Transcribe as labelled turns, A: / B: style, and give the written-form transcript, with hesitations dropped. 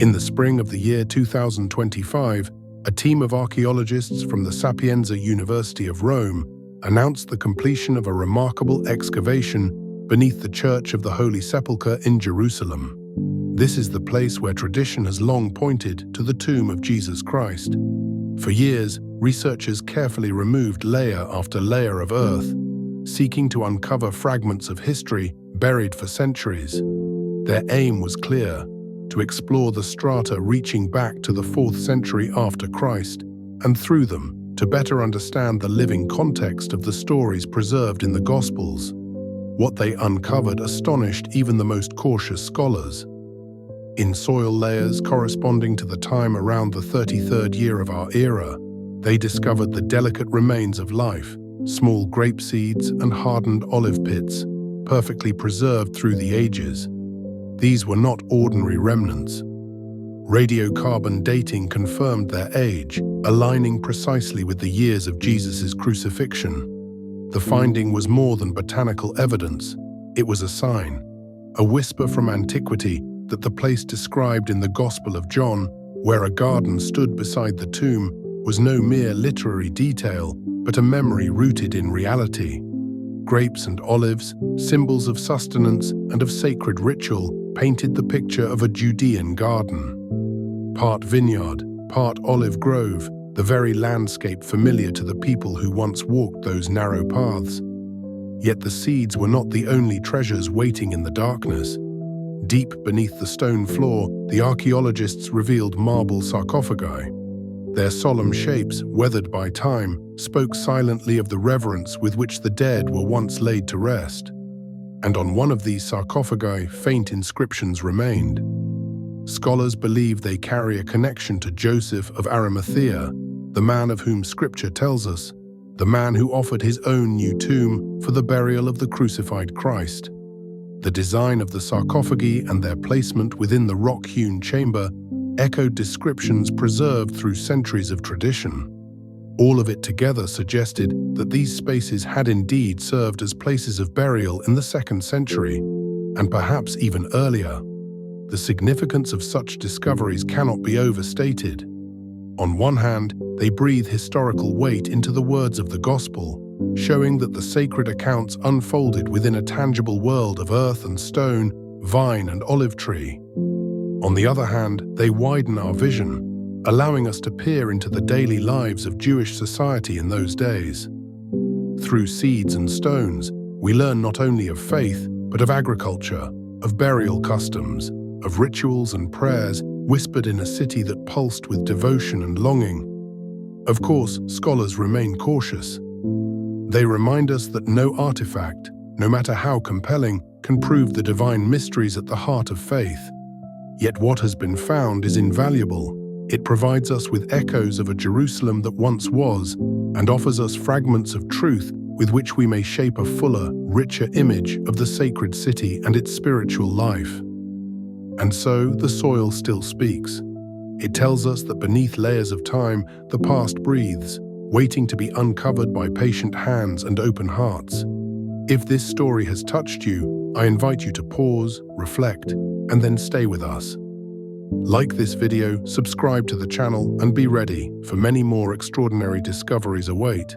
A: In the spring of the year 2025, a team of archaeologists from the Sapienza University of Rome announced the completion of a remarkable excavation beneath the Church of the Holy Sepulchre in Jerusalem. This is the place where tradition has long pointed to the tomb of Jesus Christ. For years, researchers carefully removed layer after layer of earth, seeking to uncover fragments of history buried for centuries. Their aim was clear: to explore the strata reaching back to the 4th century after Christ, and through them, to better understand the living context of the stories preserved in the Gospels. What they uncovered astonished even the most cautious scholars. In soil layers corresponding to the time around the 33rd year of our era, they discovered the delicate remains of life, small grape seeds and hardened olive pits, perfectly preserved through the ages. These were not ordinary remnants. Radiocarbon dating confirmed their age, aligning precisely with the years of Jesus' crucifixion. The finding was more than botanical evidence. It was a sign, a whisper from antiquity that the place described in the Gospel of John, where a garden stood beside the tomb, was no mere literary detail, but a memory rooted in reality. Grapes and olives, symbols of sustenance and of sacred ritual, painted the picture of a Judean garden. Part vineyard, part olive grove, the very landscape familiar to the people who once walked those narrow paths. Yet the seeds were not the only treasures waiting in the darkness. Deep beneath the stone floor, the archaeologists revealed marble sarcophagi. Their solemn shapes, weathered by time, spoke silently of the reverence with which the dead were once laid to rest. And on one of these sarcophagi, faint inscriptions remained. Scholars believe they carry a connection to Joseph of Arimathea, the man of whom Scripture tells us, the man who offered his own new tomb for the burial of the crucified Christ. The design of the sarcophagi and their placement within the rock-hewn chamber echoed descriptions preserved through centuries of tradition. All of it together suggested that these spaces had indeed served as places of burial in the 2nd century, and perhaps even earlier. The significance of such discoveries cannot be overstated. On one hand, they breathe historical weight into the words of the Gospel, showing that the sacred accounts unfolded within a tangible world of earth and stone, vine and olive tree. On the other hand, they widen our vision, allowing us to peer into the daily lives of Jewish society in those days. Through seeds and stones, we learn not only of faith, but of agriculture, of burial customs, of rituals and prayers whispered in a city that pulsed with devotion and longing. Of course, scholars remain cautious. They remind us that no artifact, no matter how compelling, can prove the divine mysteries at the heart of faith. Yet what has been found is invaluable. It provides us with echoes of a Jerusalem that once was, and offers us fragments of truth with which we may shape a fuller, richer image of the sacred city and its spiritual life. And so, the soil still speaks. It tells us that beneath layers of time, the past breathes, waiting to be uncovered by patient hands and open hearts. If this story has touched you, I invite you to pause, reflect, and then stay with us. Like this video, subscribe to the channel, and be ready, for many more extraordinary discoveries await.